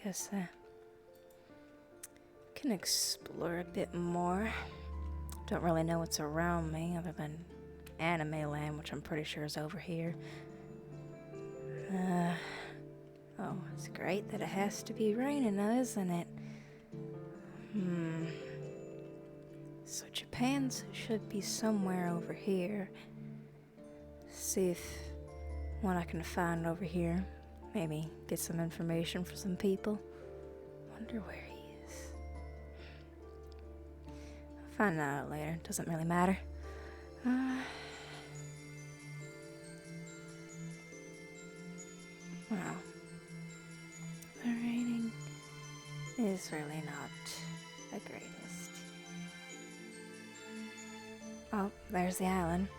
guess I can explore a bit more. Don't really know what's around me other than anime land, which I'm pretty sure is over here. Oh, it's great that it has to be raining though, isn't it? So Japan's should be somewhere over here. See if what I can find over here. Maybe get some information for some people. Wonder where he is. I'll find that out later. Doesn't really matter. Well, the raining is really not the greatest. Oh, there's the island.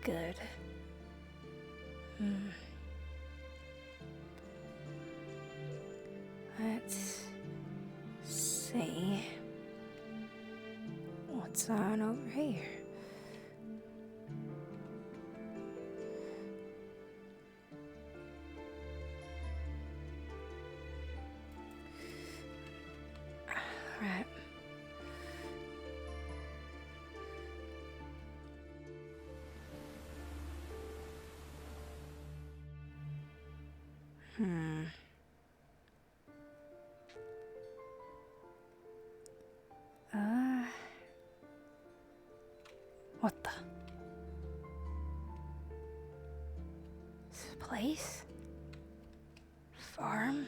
Good. Let's see what's on over here. Right. What the? This place? Farm?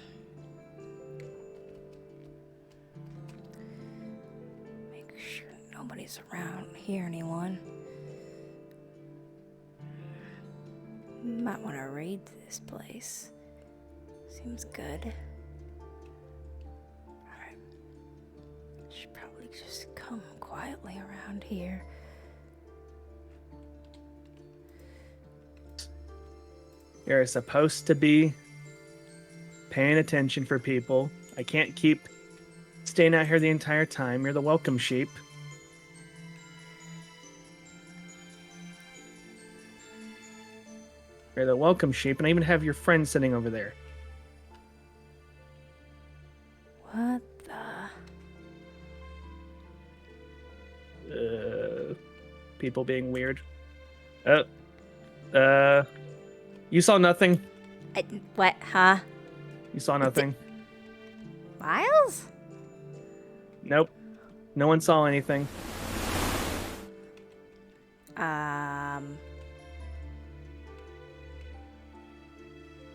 Make sure nobody's around. Hear anyone? Might want to raid this place. Seems good. Alright. Should probably just come quietly around here. You're supposed to be paying attention for people. I can't keep staying out here the entire time. You're the welcome sheep. You're the welcome sheep, and I even have your friend sitting over there. What the? People being weird. You saw nothing? What, huh? You saw nothing? Miles? Nope. No one saw anything.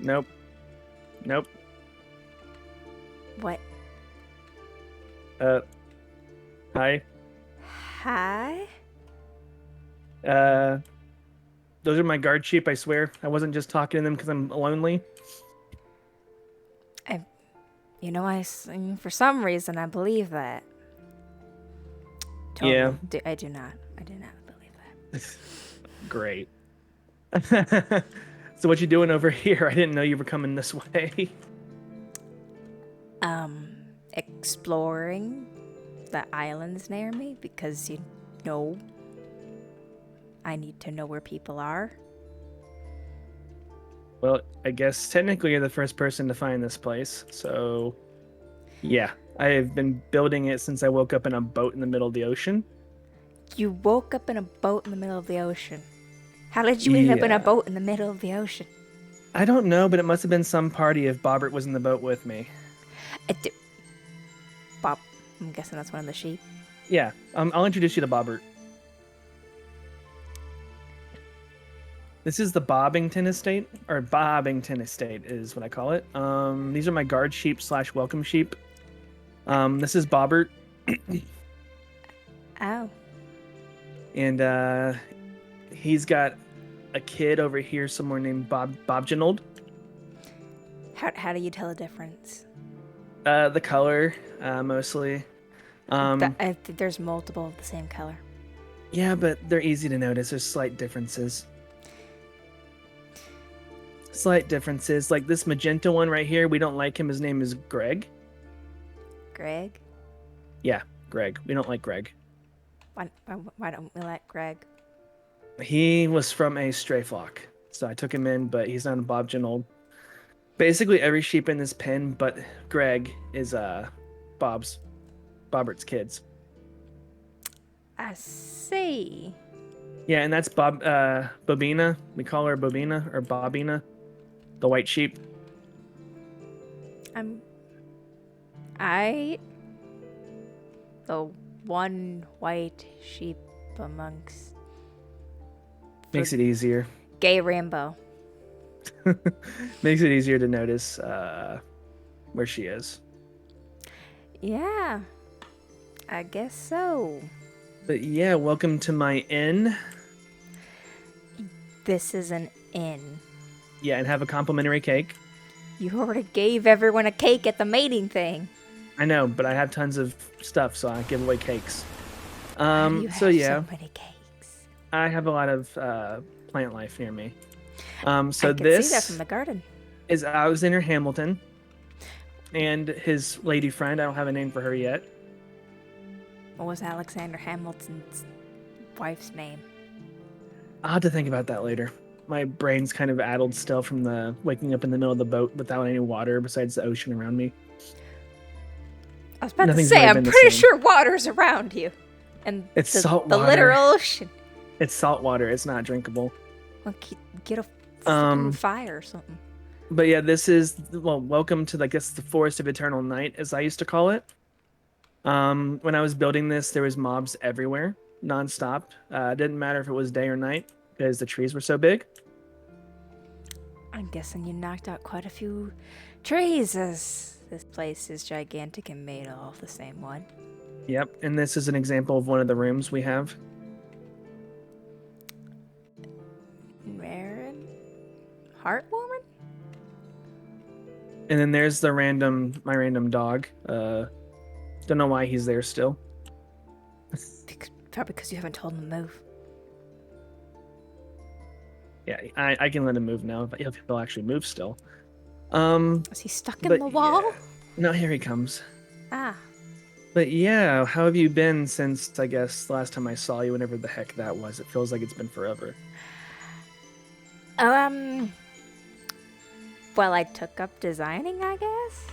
Nope. Nope. What? Hi. Hi? Those are my guard sheep, I swear. I wasn't just talking to them because I'm lonely. For some reason, I believe that. Totally. Yeah. I do not believe that. Great. So what you doing over here? I didn't know you were coming this way. Exploring the islands near me because, I need to know where people are. Well, I guess technically you're the first person to find this place. So, yeah. I've been building it since I woke up in a boat in the middle of the ocean. You woke up in a boat in the middle of the ocean. How did you end up in a boat in the middle of the ocean? I don't know, but it must have been some party if Bobbert was in the boat with me. Bob, I'm guessing that's one of the sheep. Yeah, I'll introduce you to Bobbert. This is the Bobbington Estate, or Bobbington Estate is what I call it. These are my guard sheep / welcome sheep. This is Bobbert. Oh. And he's got a kid over here somewhere named Bobjinold. How do you tell the difference? The color, mostly. There's multiple of the same color. Yeah, but they're easy to notice. There's slight differences. Like this magenta one right here, we don't like him. His name is Greg. Greg? Yeah, Greg. We don't like Greg. Why don't we like Greg? He was from a stray flock, so I took him in, but he's not a Bob. Basically, every sheep in this pen, but Greg is Bobbert's kids. I see. Yeah, and that's Bobina. We call her Bobina or Bobina, the white sheep. The one white sheep amongst Makes it easier. gay rainbow. Makes it easier to notice where she is. Yeah, I guess so. But yeah, welcome to my inn. This is an inn. Yeah, and have a complimentary cake. You already gave everyone a cake at the mating thing. I know, but I have tons of stuff, so I give away cakes. You have so yeah, so many cakes. I have a lot of plant life near me. So I can see that this from the garden. is Alexander Hamilton and his lady friend. I don't have a name for her yet. What was Alexander Hamilton's wife's name? I'll have to think about that later. My brain's kind of addled still from the waking up in the middle of the boat without any water besides the ocean around me. I was about Nothing's to say, really I'm been the pretty same. sure water's around you. And It's the, salt the water. literal ocean. It's salt water. It's not drinkable. Well, get a fucking Um, fire or something. But yeah, this is, well, welcome to, I guess, the Forest of Eternal Night, as I used to call it. When I was building this, there was mobs everywhere, nonstop. Didn't matter if it was day or night, because the trees were so big. I'm guessing you knocked out quite a few trees, as this place is gigantic and made all of the same wood. Yep, and this is an example of one of the rooms we have. Rare and heartwarming? And then there's my random dog. Don't know why he's there still. Probably because you haven't told him to move. Yeah, I can let him move now if he'll actually move still. Is he stuck in the wall? Yeah. No, here he comes. Ah. But yeah, how have you been since, I guess, the last time I saw you, whenever the heck that was? It feels like it's been forever. Well, I took up designing, I guess.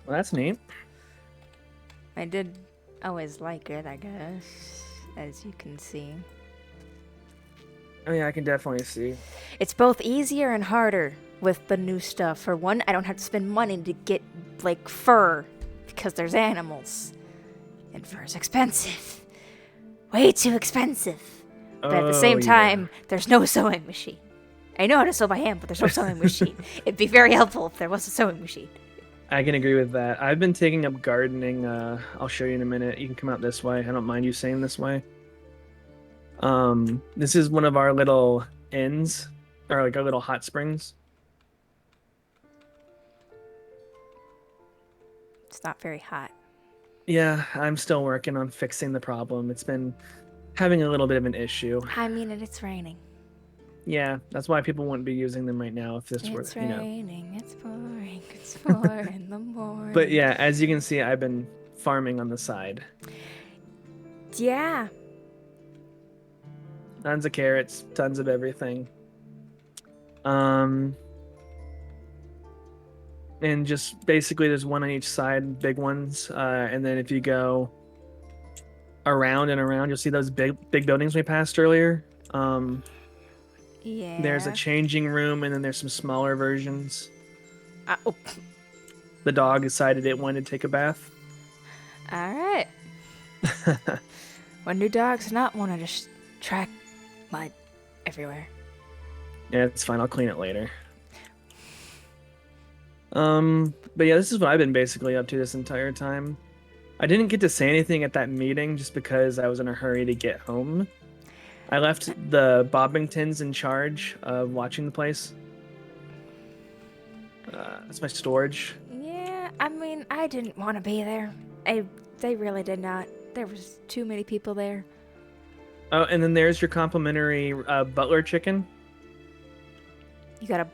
Well, that's neat. I did always like it, I guess, as you can see. Oh yeah, I can definitely see. It's both easier and harder with the new stuff. For one, I don't have to spend money to get, like, fur, because there's animals. And fur's expensive. Way too expensive. But at the same time, there's no sewing machine. I know how to sew by hand, but there's no sewing machine. It'd be very helpful if there was a sewing machine. I can agree with that. I've been taking up gardening. I'll show you in a minute. You can come out this way. I don't mind you saying this way. This is one of our little inns, or like our little hot springs. It's not very hot. Yeah, I'm still working on fixing the problem. It's been having a little bit of an issue. I mean, and it's raining. Yeah, that's why people wouldn't be using them right now if this were, It's raining, it's pouring, it's 4 in the morning. But yeah, as you can see, I've been farming on the side. Yeah. Tons of carrots, tons of everything. And just basically there's one on each side, big ones. And then if you go around and around, you'll see those big buildings we passed earlier. Yeah. There's a changing room, and then there's some smaller versions. Oh. The dog decided it wanted to take a bath. All right. When do dogs not want to just track mud everywhere? Yeah, it's fine. I'll clean it later. But yeah, this is what I've been basically up to this entire time. I didn't get to say anything at that meeting just because I was in a hurry to get home. I left the Bobbingtons in charge of watching the place. That's my storage. Yeah, I mean, I didn't want to be there. They really did not. There was too many people there. Oh, and then there's your complimentary butler chicken. You got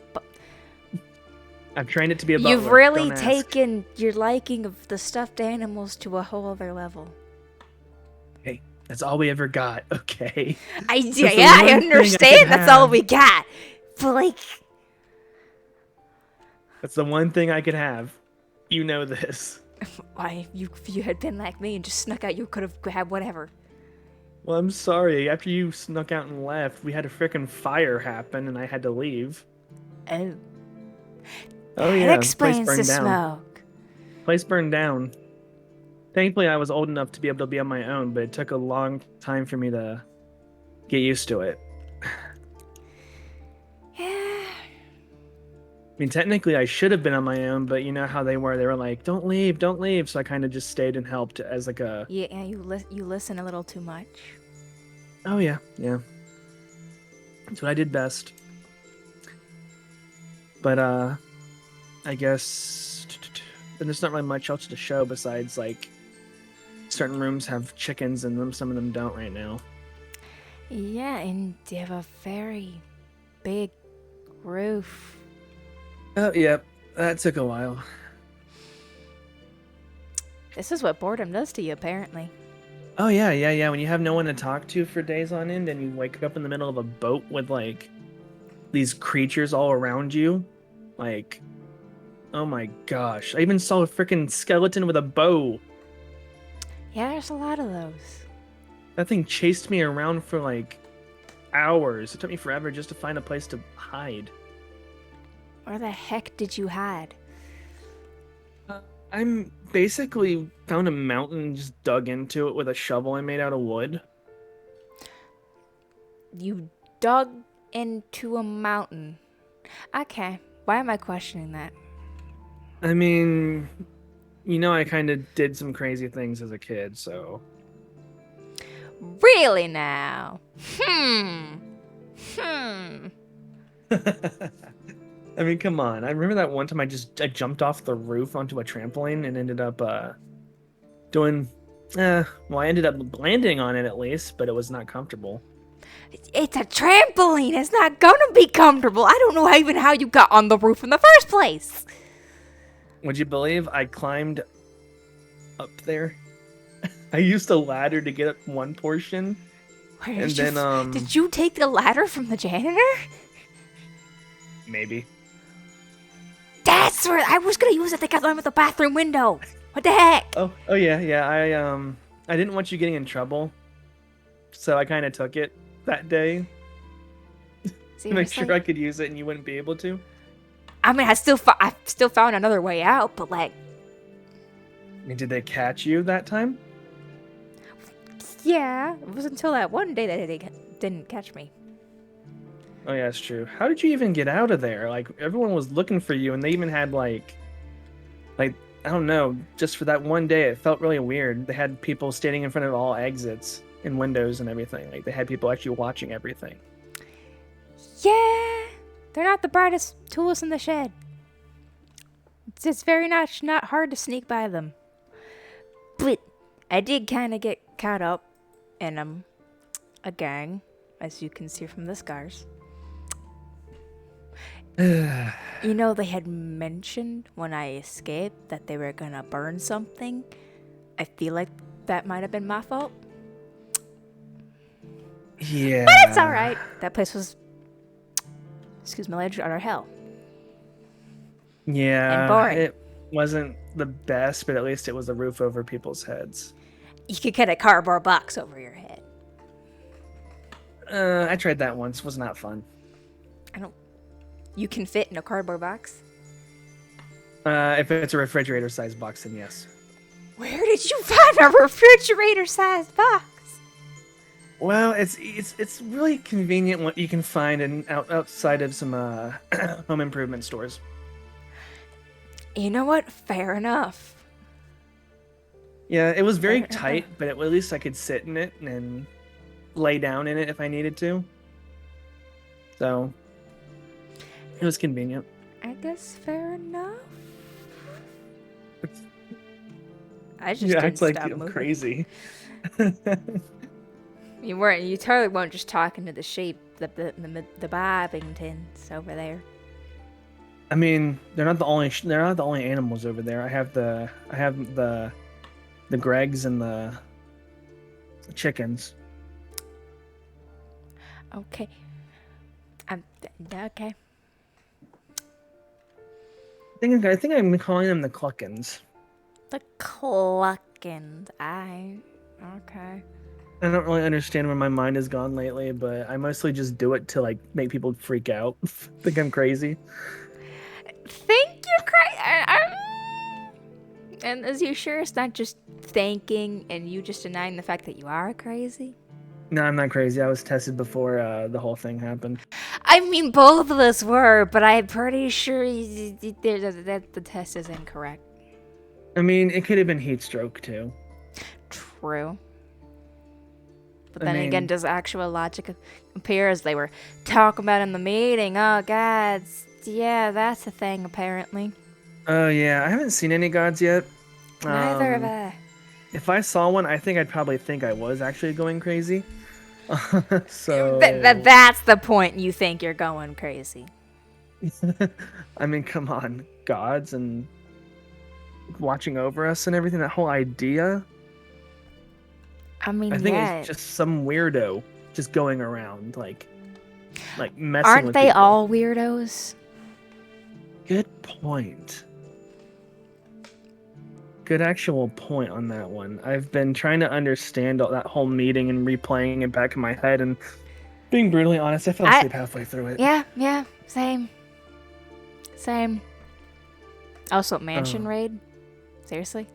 I've trained it to be a butler. You've really Don't ask. taken your liking of the stuffed animals to a whole other level. Hey, That's all we ever got. Okay. I That's the yeah, I one thing I understand. could That's all have. we got. But like, That's the one thing I could have. You know this. why if you had been like me and just snuck out, you could have had whatever. Well, I'm sorry. After you snuck out and left, we had a frickin' fire happen, and I had to leave. Oh, Oh that yeah, place explains the burned down. smoke. Place burned down. Thankfully, I was old enough to be able to be on my own, but it took a long time for me to get used to it. Yeah. I mean, technically, I should have been on my own, but you know how they were. They were like, "Don't leave, don't leave." So I kind of just stayed and helped as like a. Yeah, you listen a little too much. Oh yeah, yeah. That's what I did best. But I guess then there's not really much else to show besides like certain rooms have chickens in them, some of them don't right now. Yeah, and you have a very big roof. Oh yeah, that took a while. This is what boredom does to you, apparently. Oh yeah, yeah, yeah. When you have no one to talk to for days on end, and you wake up in the middle of a boat with like these creatures all around you, like, oh my gosh! I even saw a freaking skeleton with a bow. Yeah, there's a lot of those. That thing chased me around for like hours. It took me forever just to find a place to hide. Where the heck did you hide? I'm basically found a mountain, just dug into it with a shovel I made out of wood. You dug into a mountain. Okay, why am I questioning that? I mean, you know, I kind of did some crazy things as a kid, so. Really now? Hmm. I mean, come on. I remember that one time I jumped off the roof onto a trampoline and ended up doing well, I ended up landing on it at least, but it was not comfortable. It's a trampoline. It's not gonna be comfortable. I don't know even how you got on the roof in the first place. Would you believe I climbed up there? I used a ladder to get up one portion, Where and then did you take the ladder from the janitor? maybe. That's where I was gonna use it to get out of the bathroom window. What the heck? Oh yeah, yeah. I didn't want you getting in trouble, so I kind of took it that day to make sure I could use it and you wouldn't be able to. I mean, I still found another way out, but like, I mean, did they catch you that time? yeah, it was until that one day that they didn't catch me. Oh yeah, that's true. How did you even get out of there? Like everyone was looking for you, and they even had like I don't know, just for that one day, it felt really weird. They had people standing in front of all exits and windows and everything. Like they had people actually watching everything. Yeah, they're not the brightest tools in the shed. It's very much not hard to sneak by them. But I did kind of get caught up in a gang, as you can see from the scars. You know, they had mentioned when I escaped that they were gonna burn something. I feel like that might have been my fault. Yeah. But it's alright. That place was, excuse my language, utter hell. Yeah. And boring. It wasn't the best, but at least it was a roof over people's heads. You could get a cardboard box over your head. I tried that once. It was not fun. You can fit in a cardboard box? If it's a refrigerator-sized box, then yes. Where did you find a refrigerator-sized box? Well, it's really convenient what you can find outside of some home improvement stores. You know what? Fair enough. Yeah, it was very tight, but at least I could sit in it and lay down in it if I needed to. So it was convenient. I guess fair enough. I just You didn't act like stop I'm moving. crazy. You weren't. You totally weren't just talking to the sheep, the Bobbingtons over there. I mean, they're not the only animals over there. I have the Gregs and the Chickens. Okay. Okay. I think I'm calling them the Cluckins. The Cluckins. Okay. I don't really understand where my mind has gone lately, but I mostly just do it to like make people freak out. Think I'm crazy. Think you're crazy. And is you sure it's not just thinking and you just denying the fact that you are crazy? No, I'm not crazy. I was tested before the whole thing happened. I mean, both of us were, but I'm pretty sure that the test is incorrect. I mean, it could have been heat stroke too. True. But I then mean, again, does actual logic appear as they were talking about in the meeting? Oh, God. Yeah, that's a thing, apparently. oh yeah, I haven't seen any gods yet. Neither have I. If I saw one, I think I'd probably think I was actually going crazy. So, That's the point you think you're going crazy. I mean, come on, gods and watching over us and everything. That whole idea. I mean, I think yeah. it's just some weirdo just going around like messing Aren't with they people. all weirdos? Good point. Good actual point on that one. I've been trying to understand that whole meeting and replaying it back in my head, and being brutally honest, I fell asleep halfway through it. Yeah, same. Also, mansion Oh. raid? Seriously?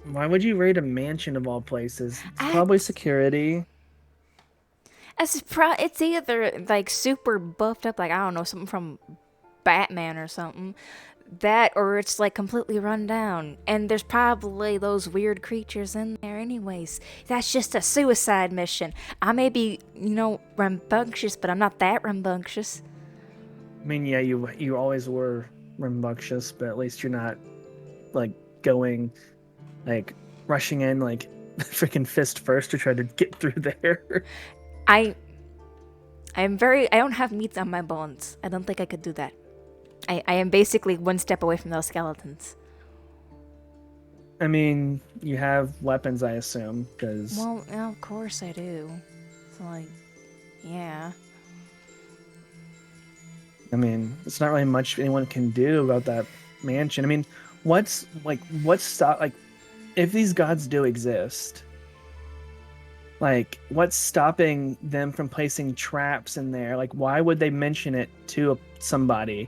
Why would you raid a mansion of all places? It's probably security. It's either like super buffed up, like I don't know, something from Batman or something. That, or it's like completely run down. And there's probably those weird creatures in there, anyways. That's just a suicide mission. I may be, rambunctious, but I'm not that rambunctious. I mean, yeah, you always were rambunctious, but at least you're not like going, like rushing in like freaking fist first to try to get through there. I don't have meat on my bones. I don't think I could do that. I am basically one step away from those skeletons. I mean, you have weapons, I assume, because... Well, yeah, of course I do. So, like, yeah. I mean, it's not really much anyone can do about that mansion. I mean, what's if these gods do exist, like, what's stopping them from placing traps in there? Like, why would they mention it to somebody?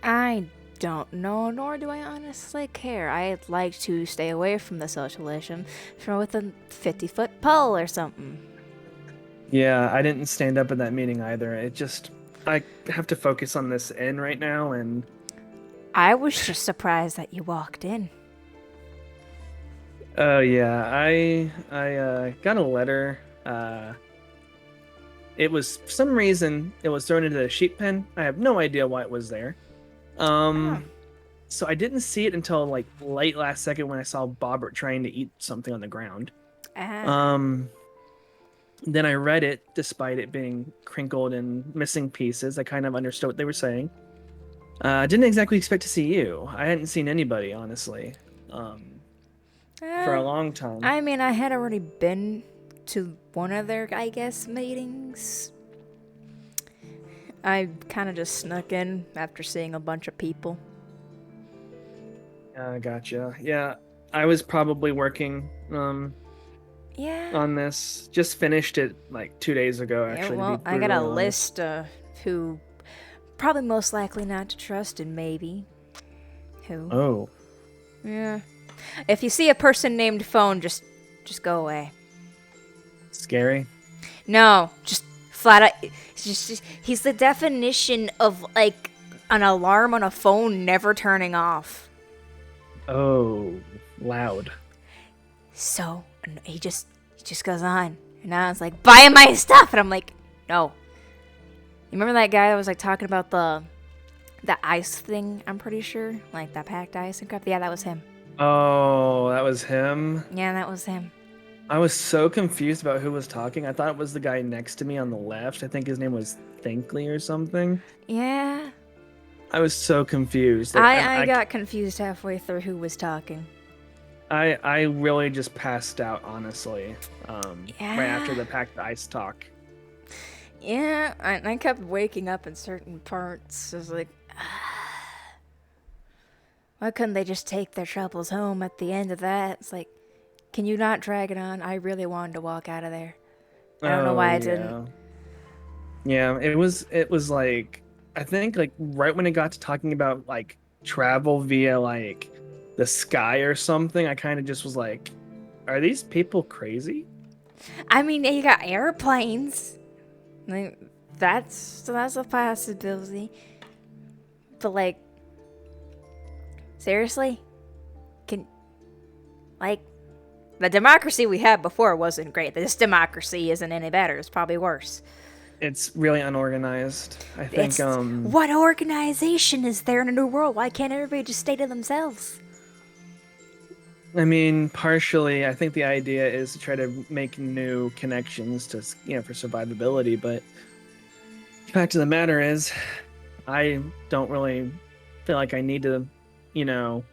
I don't know, nor do I honestly care. I'd like to stay away from the socialism with a 50-foot pole or something. Yeah, I didn't stand up in that meeting either. I have to focus on this inn right now, and I was just surprised that you walked in. oh yeah, I got a letter. It was for some reason it was thrown into the sheep pen. I have no idea why it was there. So I didn't see it until like late last second when I saw Bobbert trying to eat something on the ground. Then I read it, despite it being crinkled and missing pieces. I kind of understood what they were saying. I didn't exactly expect to see you. I hadn't seen anybody, honestly, for a long time. I mean, I had already been to one of their, I guess, meetings. I kind of just snuck in after seeing a bunch of people. Gotcha. Yeah, I was probably working on this. Just finished it like 2 days ago, actually. Yeah, well, I got a list of who probably most likely not to trust, and maybe who. Oh. Yeah. If you see a person named Phone, just go away. Scary? No, just flat out. He's the definition of like an alarm on a phone never turning off. Oh, loud. So he just goes on, and I was like, buy my stuff, and I'm like, no. You remember that guy that was like talking about the ice thing? I'm pretty sure, like that packed ice and crap. Yeah, that was him. Oh, that was him? Yeah, that was him. I was so confused about who was talking. I thought it was the guy next to me on the left. I think his name was Thinkley or something. Yeah. I was so confused. I got confused halfway through who was talking. I really just passed out, honestly. Right after Yeah. the packed ice talk. Yeah, I kept waking up in certain parts. I was like, why couldn't they just take their troubles home at the end of that? It's like, can you not drag it on? I really wanted to walk out of there. I don't know Oh why I didn't. yeah. Yeah, it was like I think like right when it got to talking about like travel via like the sky or something, I kind of just was like, are these people crazy? I mean, you got airplanes. Like, that's a possibility. But like, seriously, can like the democracy we had before wasn't great. This democracy isn't any better. It's probably worse. It's really unorganized. I think It's what organization is there in a new world? Why can't everybody just stay to themselves? I mean, partially, I think the idea is to try to make new connections to, for survivability, but the fact of the matter is, I don't really feel like I need to, you know,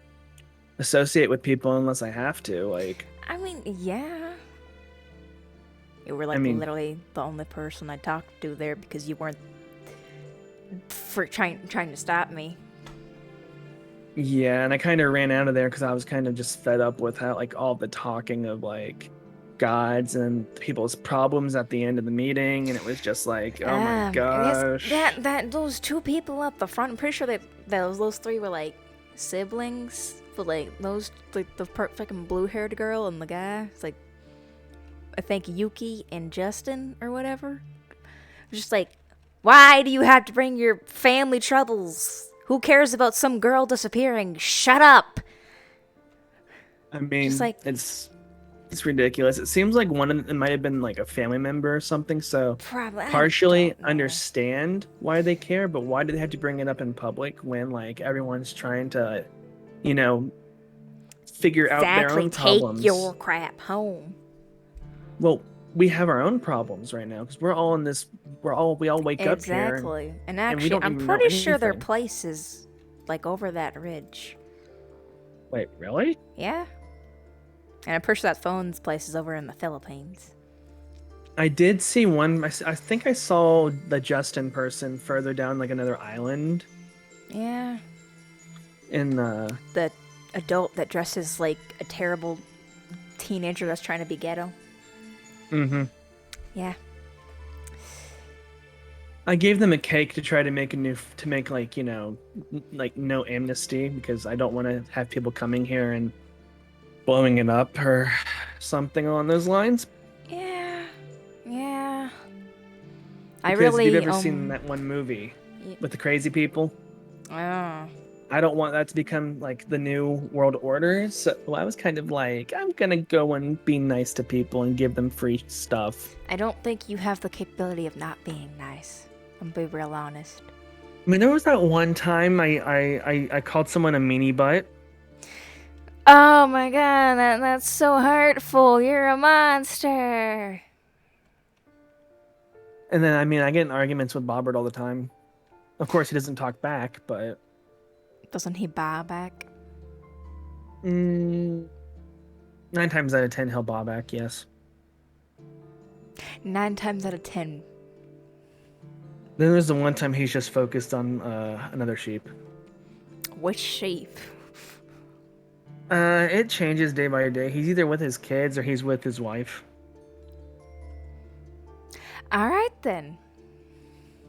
associate with people unless I have to. Like, I mean, yeah. You were I like mean, literally the only person I talked to there because you weren't for trying to stop me. yeah, and I kind of ran out of there because I was kind of just fed up with how, like, all the talking of like gods and people's problems at the end of the meeting, and it was just like, oh my I guess gosh. that those two people up the front. I'm pretty sure that those three were like siblings, but like those like the fucking blue haired girl and the guy. It's like I think Yuki and Justin or whatever. Just like, why do you have to bring your family troubles? Who cares about some girl disappearing? Shut up. I Just mean, like, it's ridiculous. It seems like one of them might have been like a family member or something, so probably I partially don't know. understand why they care, but why do they have to bring it up in public when like everyone's trying to, you know, figure out their Exactly. own Take your problems? crap home. Well, we have our own problems right now because we all wake up here Exactly. And and we actually, don't I'm even know pretty sure their anything. place is like over that ridge. Wait, really? Yeah. And I'm pretty sure that phone's place is over in the Philippines. I did see one. I think I saw the Justin person further down like another island Yeah. in The adult that dresses like a terrible teenager that's trying to be ghetto. hmm Yeah. I gave them a cake to try to make to make like, like no amnesty because I don't want to have people coming here and blowing it up or something along those lines. Yeah. Yeah. I Because if you've really, ever seen that one movie y- with the crazy people, oh. I don't want that to become like the new world order. So I was kind of like, I'm gonna go and be nice to people and give them free stuff. I don't think you have the capability of not being nice. I'm be real honest. I mean, there was that one time I called someone a meanie butt. Oh my god, that's so hurtful. You're a monster. And then, I mean, I get in arguments with Bobbert all the time. Of course, he doesn't talk back, but Doesn't he bow back? mm, 9 times out of 10, he'll bob back, yes. 9 times out of 10. Then there's the one time he's just focused on another sheep. Which sheep? It changes day by day. He's either with his kids or he's with his wife. Alright then.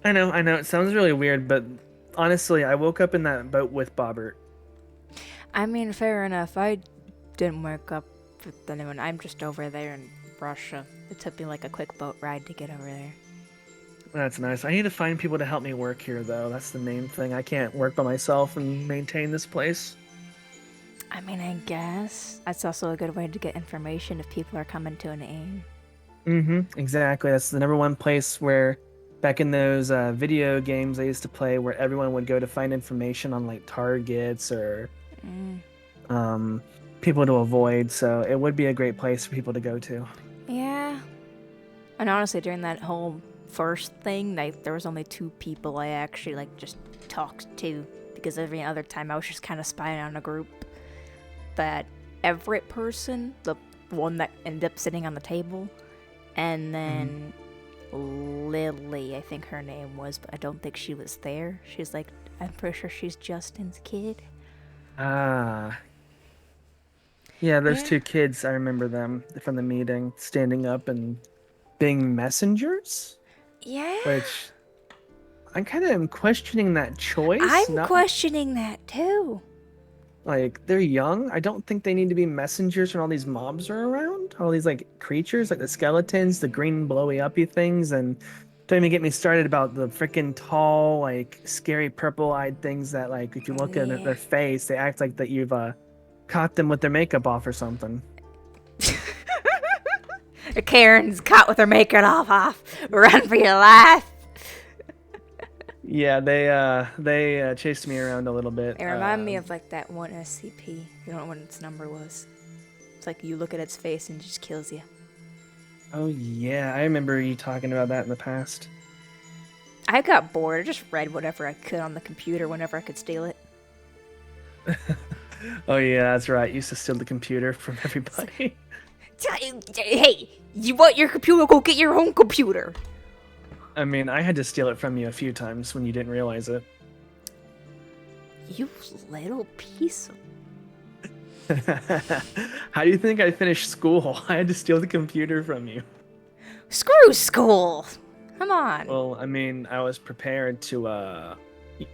I know. It sounds really weird, but honestly, I woke up in that boat with Bobbert. I mean, fair enough. I didn't wake up with anyone. I'm just over there in Russia. It took me like a quick boat ride to get over there. That's nice. I need to find people to help me work here, though. That's the main thing. I can't work by myself and maintain this place. I mean, I guess that's also a good way to get information if people are coming to an aim. Exactly. That's the number one place where, back in those video games I used to play, where everyone would go to find information on like targets or Mm. people to avoid. So it would be a great place for people to go to. Yeah. And honestly, during that whole first thing, there was only 2 people I actually like just talked to because every other time I was just kind of spying on a group that Everett person, the one that ended up sitting on the table, and then Lily, I think her name was, but I don't think she was there. She's like, I'm pretty sure she's Justin's kid. Ah, yeah, those Yeah. two kids, I remember them from the meeting, standing up and being messengers, Yeah. which I kind of am questioning that choice. I'm Not questioning that too. like they're young. I don't think they need to be messengers when all these mobs are around. All these like creatures, like the skeletons, the green blowy uppy things, and don't even get me started about the freaking tall, like scary purple-eyed things that like if you look at Yeah. their face, they act like that you've caught them with their makeup off or something. Karen's caught with her makeup off. Run for your life. Yeah, they chased me around a little bit. It reminded me of like that one SCP. You don't know what its number was. It's like you look at its face and it just kills you. Oh yeah, I remember you talking about that in the past. I got bored. I just read whatever I could on the computer whenever I could steal it. Oh yeah, that's right. You used to steal the computer from everybody. Hey, you want your computer? Go get your own computer. I mean, I had to steal it from you a few times when you didn't realize it. You little piece of... How do you think I finished school? I had to steal the computer from you. Screw school. Come on. Well, I mean, I was prepared to,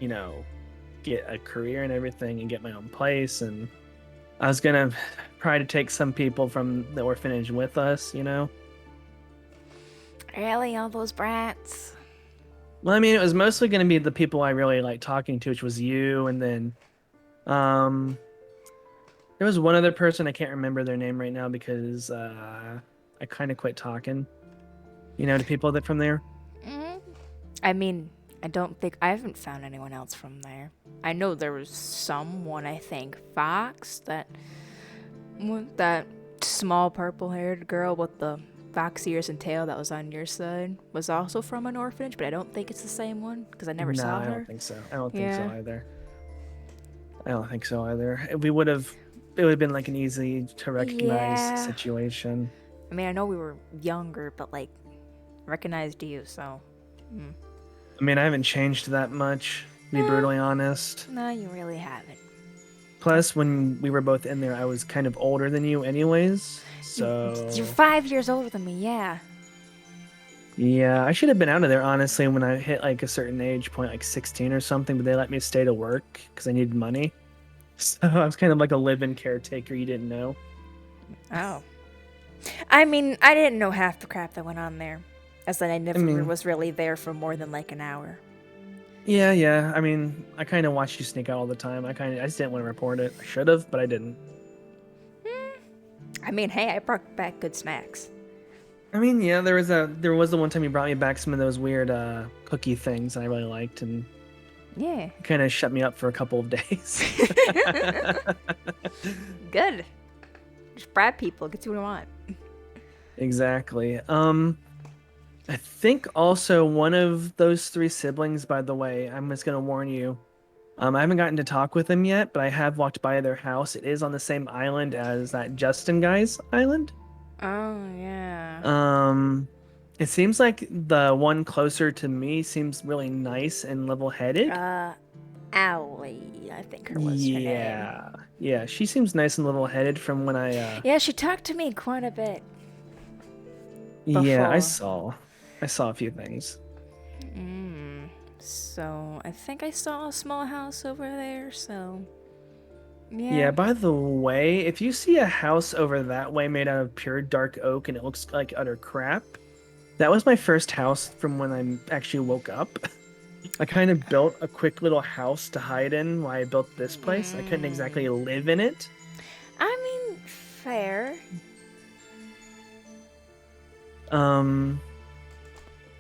you know, get a career and everything and get my own place. And I was going to try to take some people from the orphanage with us, you know? Really, all those brats? Well, I mean, it was mostly going to be the people I really liked talking to, which was you. And then, there was one other person. I can't remember their name right now because, I kind of quit talking, you know, to people that from there. I mean, I haven't found anyone else from there. I know there was someone, I think, Fox, that small purple-haired girl with the fox ears and tail that was on your side was also from an orphanage, but I don't think it's the same one because I never saw her. I don't think so. I don't think Yeah. so either. I don't think so either. It would have been like an easy to recognize Yeah. situation. I mean, I know we were younger, but like, recognized you, so. I mean, I haven't changed that much, to be brutally honest. No, you really haven't. Plus, when we were both in there, I was kind of older than you anyways. So You're 5 years older than me, yeah. yeah, I should have been out of there honestly when I hit like a certain age point, like 16 or something, but they let me stay to work because I needed money. So I was kind of like a live-in caretaker you didn't know. Oh. I mean, I didn't know half the crap that went on there. As that I never was really there for more than like an hour. Yeah. I mean, I kind of watched you sneak out all the time. I just didn't want to report it. I should have, but I didn't. I mean, hey, I brought back good snacks. I mean, yeah, there was the one time you brought me back some of those weird cookie things I really liked, and Yeah. kind of shut me up for a couple of days. Good. Just bribe people, get what I want. Exactly. I think also one of those three siblings, by the way, I'm just gonna warn you. I haven't gotten to talk with them yet, but I have walked by their house. It is on the same island as that Justin guy's island. Oh, yeah. It seems like the one closer to me seems really nice and level-headed. Allie, I think her was her name. Yeah, she seems nice and level-headed from when I Yeah, she talked to me quite a bit. Yeah, I Before. saw a few things. So, I think I saw a small house over there, so... Yeah, by the way, if you see a house over that way made out of pure dark oak and it looks like utter crap, that was my first house from when I actually woke up. I kind of built a quick little house to hide in while I built this place. I couldn't exactly live in it. I mean, fair.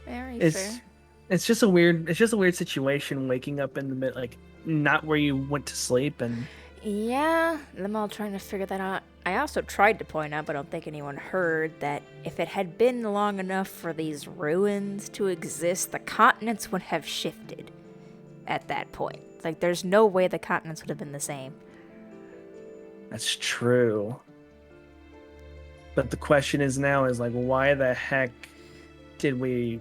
Very fair. It's just a weird situation waking up in the mid, like not where you went to sleep. And Yeah, I'm all trying to figure that out. I also tried to point out, but I don't think anyone heard, that if it had been long enough for these ruins to exist, the continents would have shifted at that point. Like, there's no way the continents would have been the same. That's true. But the question is now is like, why the heck did we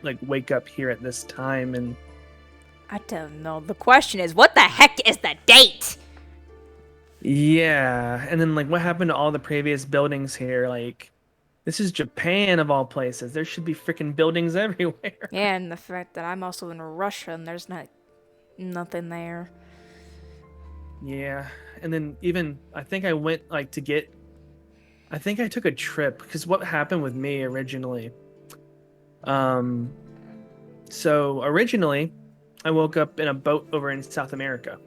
like wake up here at this time? And I don't know. The question is, what the heck is the date? yeah, and then like what happened to all the previous buildings here? Like this is Japan of all places. There should be freaking buildings everywhere. Yeah, and the fact that I'm also in Russia and there's nothing there. Yeah, and then even I think I went like to get I think I took a trip because what happened with me originally. Um, so originally, I woke up in a boat over in South America.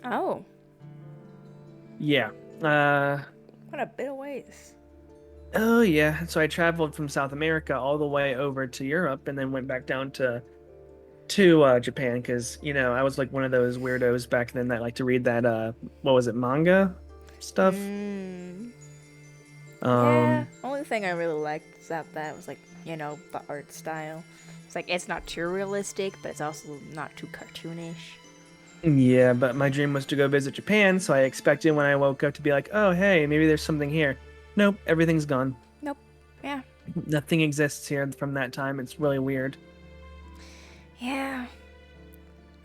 Oh, Yeah. what a bit of ways. Oh yeah. So I traveled from South America all the way over to Europe, and then went back down to Japan because I was like one of those weirdos back then that like to read that what was it, manga stuff. Yeah, Um, only thing I really liked about that was like, the art style. It's like, it's not too realistic, but it's also not too cartoonish. yeah, but my dream was to go visit Japan, so I expected when I woke up to be like, oh hey, maybe there's something here. Nope, everything's gone. Nope. Yeah. Nothing exists here from that time. It's really weird. Yeah.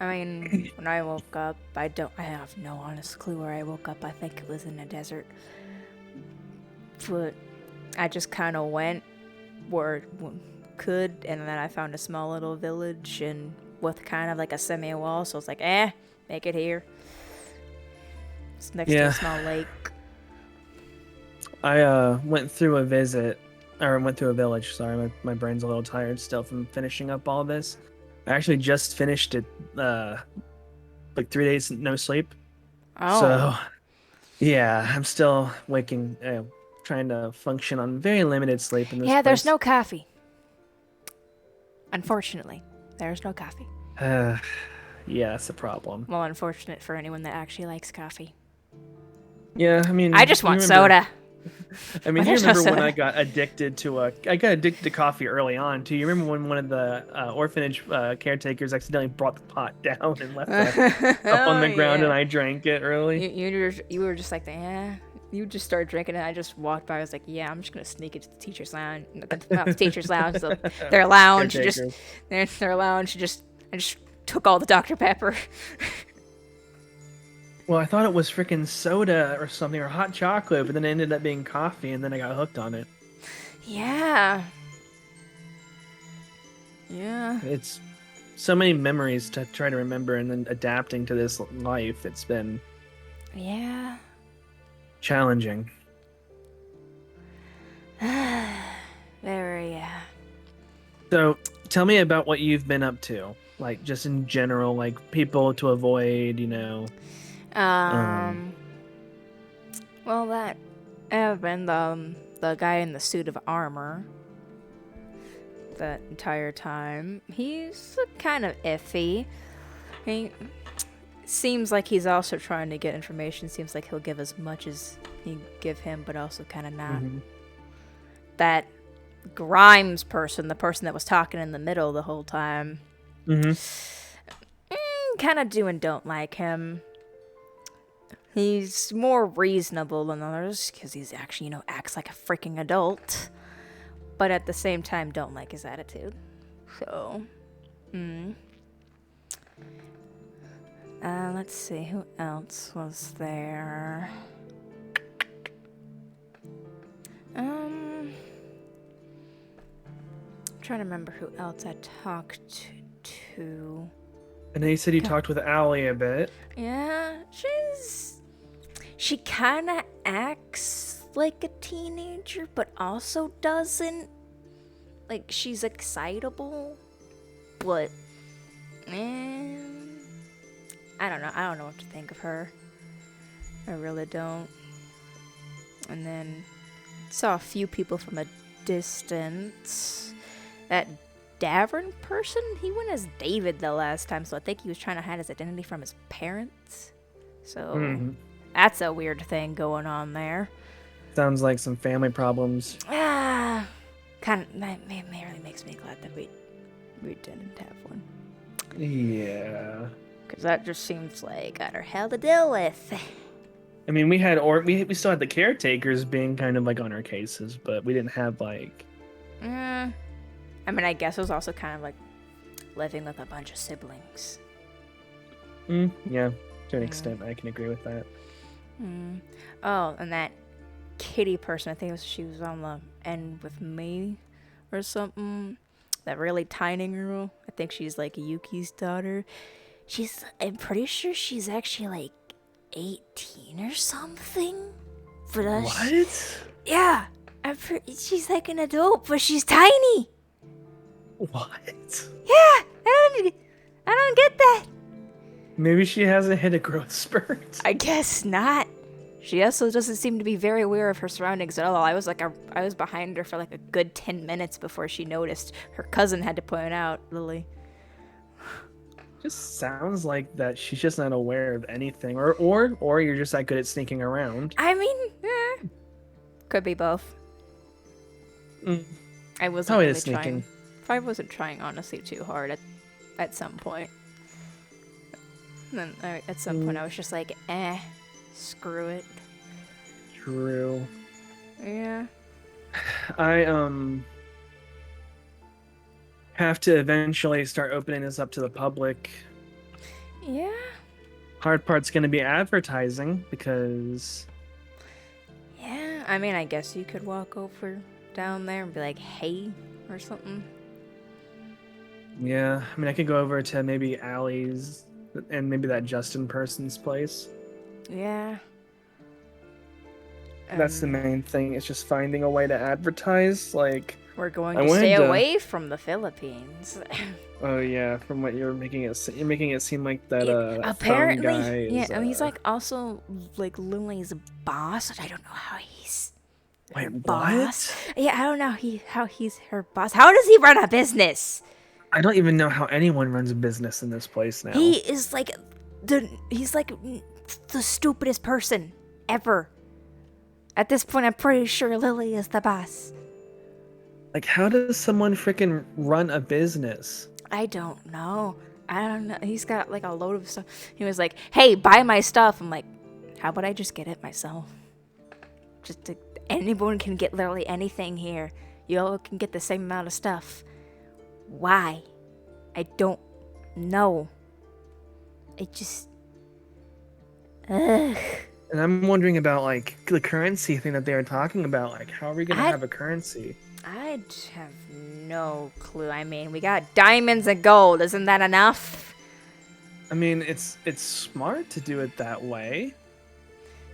I mean, when I woke up, I have no honest clue where I woke up. I think it was in a desert. But I just kind of went where could, and then I found a small little village and with kind of like a semi-wall, so it's like, make it here. It's next to a small lake. I went through a visit, or went through a village. Sorry, my brain's a little tired still from finishing up all this. I actually just finished it, like 3 days no sleep. Oh. So, yeah, I'm still waking, trying to function on very limited sleep in this Yeah, there's place. no coffee. Unfortunately, there's no coffee. Yeah, that's a problem. Well, unfortunate for anyone that actually likes coffee. Yeah, I mean, I just want soda. I mean, you remember when I got addicted to coffee early on too. You remember when one of the orphanage caretakers accidentally brought the pot down and left it up on the ground, and I drank it early. You were just like, you just started drinking it. I just walked by. I was like, yeah, I'm just gonna sneak it to the teacher's lounge. Not the teacher's lounge, their lounge. Their lounge. I just took all the Dr. Pepper. Well, I thought it was freaking soda or something, or hot chocolate, but then it ended up being coffee, and then I got hooked on it. Yeah. Yeah. It's so many memories to try to remember, and then adapting to this life. It's been challenging. Very, yeah. So, tell me about what you've been up to, like just in general, like people to avoid, Well, that have been the guy in the suit of armor that entire time. He's kind of iffy. He seems like he's also trying to get information. Seems like he'll give as much as you give him, but also kind of not. Mm-hmm. That Grimes person, the person that was talking in the middle the whole time, kind of do and don't like him. He's more reasonable than others because he's actually, acts like a freaking adult. But at the same time, don't like his attitude. So, let's see, who else was there? I'm trying to remember who else I talked to. I know you said you talked with Allie a bit. Yeah, she kind of acts like a teenager, but also doesn't. Like, she's excitable, but I don't know. I don't know what to think of her. I really don't. And then saw a few people from a distance. That Davern person, he went as David the last time, so I think he was trying to hide his identity from his parents. So that's a weird thing going on there. Sounds like some family problems. That really makes me glad that we didn't have one. Yeah. Because that just seems like utter hell to deal with. I mean, we still had the caretakers being kind of like on our cases, but we didn't have like. I mean, I guess it was also kind of like living with a bunch of siblings. Yeah, to an extent, I can agree with that. Oh, and that kitty person, I think she was on the end with me or something. That really tiny girl. I think she's like Yuki's daughter. I'm pretty sure she's actually like 18 or something. What? Yeah. She's like an adult, but she's tiny. What? Yeah, I don't get that. Maybe she hasn't hit a growth spurt. I guess not. She also doesn't seem to be very aware of her surroundings at all. I was behind her for like a good 10 minutes before she noticed. Her cousin had to point out, Lily. Just sounds like that she's just not aware of anything, or you're just that good at sneaking around. I mean, could be both. I wasn't Probably really sneaking. I wasn't trying honestly too hard at some point. And then at some point I was just like, screw it. True. Yeah. I have to eventually start opening this up to the public. Yeah. Hard part's going to be advertising because. Yeah, I mean, I guess you could walk over down there and be like, hey, or something. Yeah, I mean, I could go over to maybe Allie's and maybe that Justin person's place. Yeah. That's the main thing. It's just finding a way to advertise. Like, we're going to stay away from the Philippines. Oh yeah, from what you're making it seem like that. Apparently, phone guy yeah. is, And he's like also like Lily's boss. I don't know how he's. Wait, boss. what? Yeah, I don't know how he's her boss. How does he run a business? I don't even know how anyone runs a business in this place now. He's like the stupidest person ever. At this point, I'm pretty sure Lily is the boss. Like, how does someone freaking run a business? I don't know. He's got like a load of stuff. He was like, "Hey, buy my stuff." I'm like, "How about I just get it myself? Anyone can get literally anything here. You all can get the same amount of stuff. Why? I don't know. It just... Ugh. And I'm wondering about, like, the currency thing that they were talking about. Like, how are we going to have a currency? I have no clue. I mean, we got diamonds and gold. Isn't that enough? I mean, it's smart to do it that way.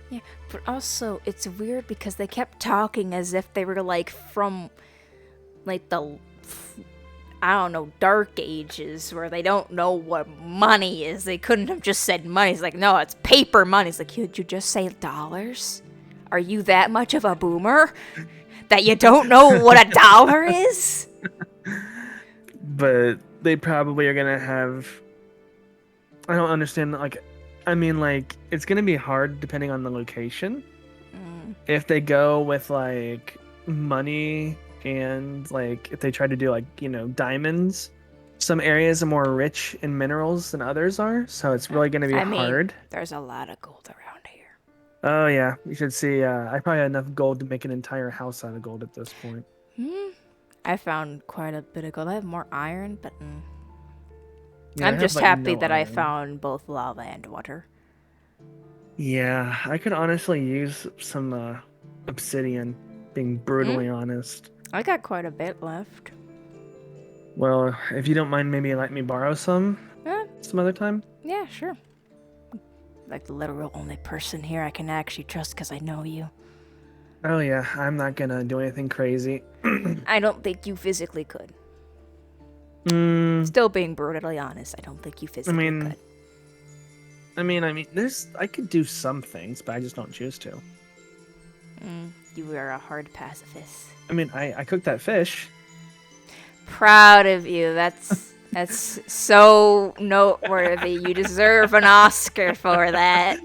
Yeah, but also, it's weird because they kept talking as if they were, like, from, like, the... I don't know, dark ages where they don't know what money is. They couldn't have just said money. It's like, no, it's paper money. It's like, did you just say dollars? Are you that much of a boomer that you don't know what a dollar is? But they probably are going to have... I don't understand, like... I mean, like, it's going to be hard depending on the location. If they go with, like, money... And, like, if they try to do, like, you know, diamonds, some areas are more rich in minerals than others are. So it's really going to be hard. There's a lot of gold around here. Oh, yeah. You should see. I probably had enough gold to make an entire house out of gold at this point. I found quite a bit of gold. I have more iron, but Yeah, I'm just happy that I found both lava and water. Yeah, I could honestly use some obsidian, being brutally honest. I got quite a bit left. Well, if you don't mind, maybe let me borrow some other time? Yeah, sure. Like the literal only person here I can actually trust because I know you. Oh, yeah. I'm not going to do anything crazy. I don't think you physically could. Still being brutally honest, I don't think you physically could. I mean, I could do some things, but I just don't choose to. You are a hard pacifist. I mean, I cooked that fish. Proud of you. That's so noteworthy. You deserve an Oscar for that.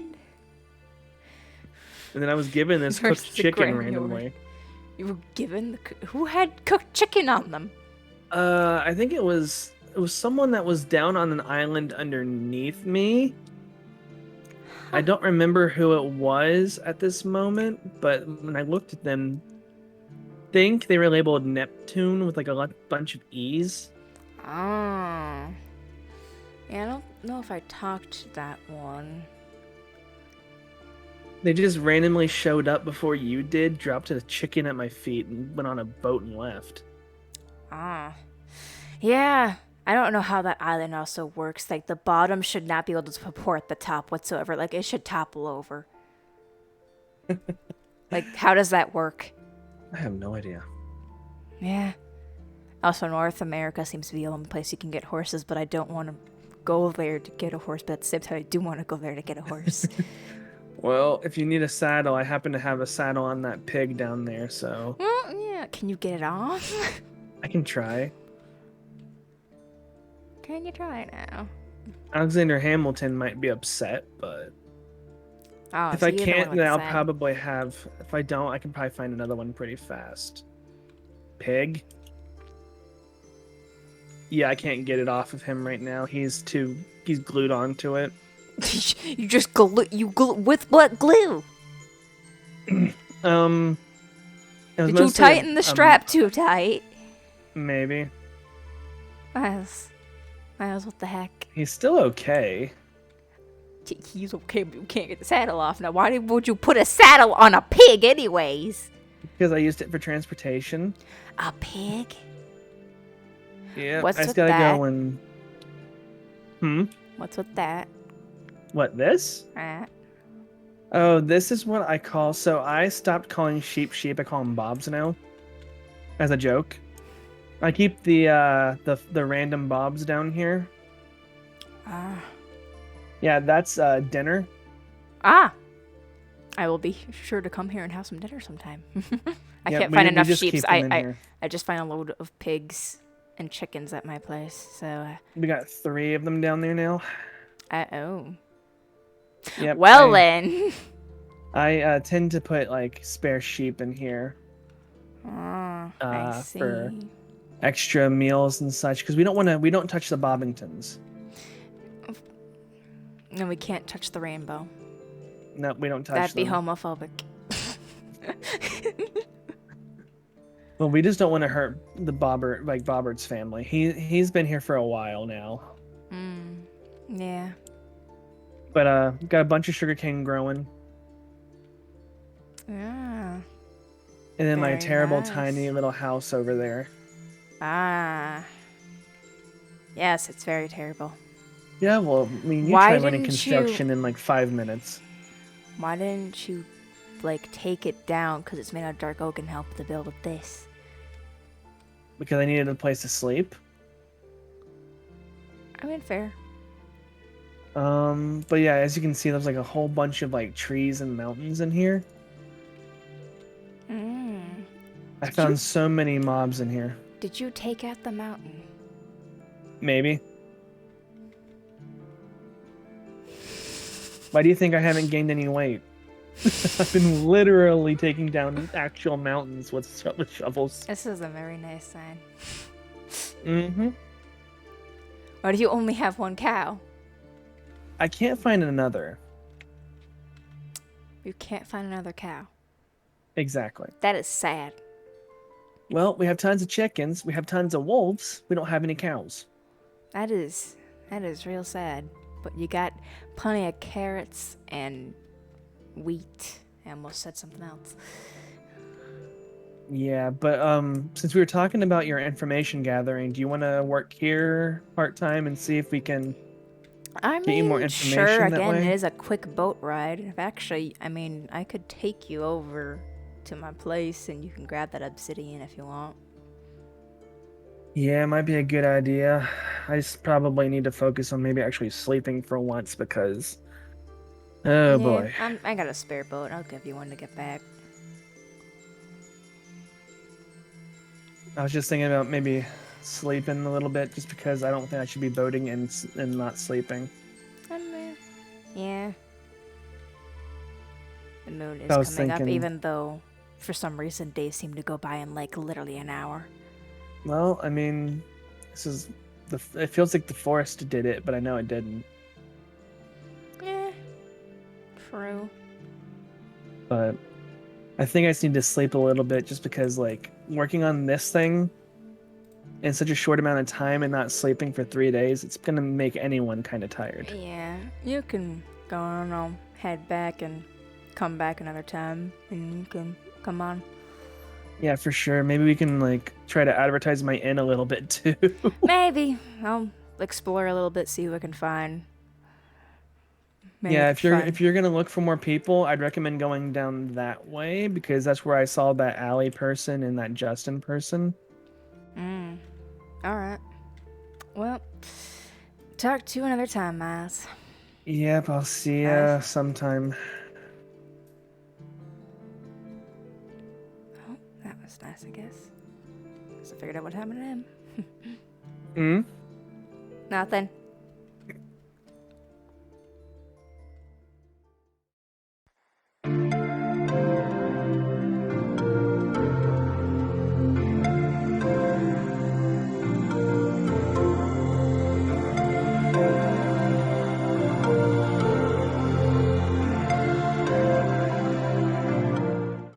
And then I was given this cooked chicken randomly. You were given who had cooked chicken on them? I think it was someone that was down on an island underneath me. I don't remember who it was at this moment, but when I looked at them, think they were labeled Neptune with like a bunch of E's. Oh. Yeah, I don't know if I talked to that one. They just randomly showed up before you did, dropped a chicken at my feet, and went on a boat and left. Ah. Yeah. I don't know how that island also works. Like, the bottom should not be able to support the top whatsoever. Like, it should topple over. Like, how does that work? I have no idea. Yeah. Also, North America seems to be the only place you can get horses, but I don't want to go there to get a horse, but at the same time, I do want to go there to get a horse. Well, if you need a saddle, I happen to have a saddle on that pig down there, so Well, yeah. Can you get it off? I can try. Can you try now? Alexander Hamilton might be upset, but Oh, if so I you're the can't, one then I'll upset. probably have. If I don't, I can probably find another one pretty fast. Pig? Yeah, I can't get it off of him right now. He's glued onto it. You just glue. With what glue? It was Did you mostly tighten the strap too tight? Maybe. Miles, what the heck? He's still okay. He's okay, but you can't get the saddle off. Now, why would you put a saddle on a pig anyways? Because I used it for transportation. A pig? Yeah, What's I just with gotta that? go and. What's with that? What, this? Oh, this is what I call. So I stopped calling sheep. I call them bobs now, as a joke. I keep the random bobs down here. Yeah, that's dinner. I will be sure to come here and have some dinner sometime. I Yeah, can't we- find we enough just sheep. keep them in I here. just find a load of pigs and chickens at my place. So, We got 3 of them down there now. oh. Yep. Well then. I tend to put like spare sheep in here I see. for extra meals and such because we don't touch the Bobbingtons. No, we can't touch the rainbow. No, we don't touch That'd be them. homophobic. Well, we just don't want to hurt the Bobbert's family. He's been here for a while now. Yeah. But got a bunch of sugarcane growing. Yeah. And then my Very terrible nice. tiny little house over there. Yes, it's very terrible. Yeah, well, I mean, you Why try running didn't construction in like 5 minutes. Why didn't you, like, take it down? Because it's made out of dark oak and help to build with this. Because I needed a place to sleep. I mean, fair. But yeah, as you can see, there's like a whole bunch of like trees and mountains in here. I found so many mobs in here. Did you take out the mountain? Maybe. Why do you think I haven't gained any weight? I've been literally taking down actual mountains with shovels. This is a very nice sign. Mm-hmm. Why do you only have one cow? I can't find another. You can't find another cow. Exactly. That is sad. Well, we have tons of chickens. We have tons of wolves. We don't have any cows. That is real sad. But you got plenty of carrots and wheat. I almost said something else. Yeah, but since we were talking about your information gathering, do you want to work here part-time and see if we can I get you more mean, information sure, that again, way? it is a quick boat ride. If actually, I mean, I could take you over to my place and you can grab that obsidian if you want. Yeah, it might be a good idea. I just probably need to focus on maybe actually sleeping for once because... Oh, boy. I got a spare boat. I'll give you one to get back. I was just thinking about maybe sleeping a little bit just because I don't think I should be boating and not sleeping. I mean, yeah. The moon is I was coming up, thinking- even though for some reason days seem to go by in like literally an hour. Well, I mean, it feels like the forest did it, but I know it didn't. Yeah. True. But I think I just need to sleep a little bit just because, like, working on this thing in such a short amount of time and not sleeping for 3 days, it's gonna make anyone kind of tired. Yeah, you can go on. I'll head back and come back another time, and you can come on. Yeah, for sure. Maybe we can, like, try to advertise my inn a little bit too. Maybe I'll explore a little bit, see who I can find. Maybe I Yeah, could find. if you're gonna look for more people, I'd recommend going down that way because that's where I saw that Allie person and that Justin person. All right. Well, talk to you another time, Miles. Yep, I'll see Uh, ya sometime. oh, that was nice, I guess. So I figured out what happened to him. Hmm? Nothing.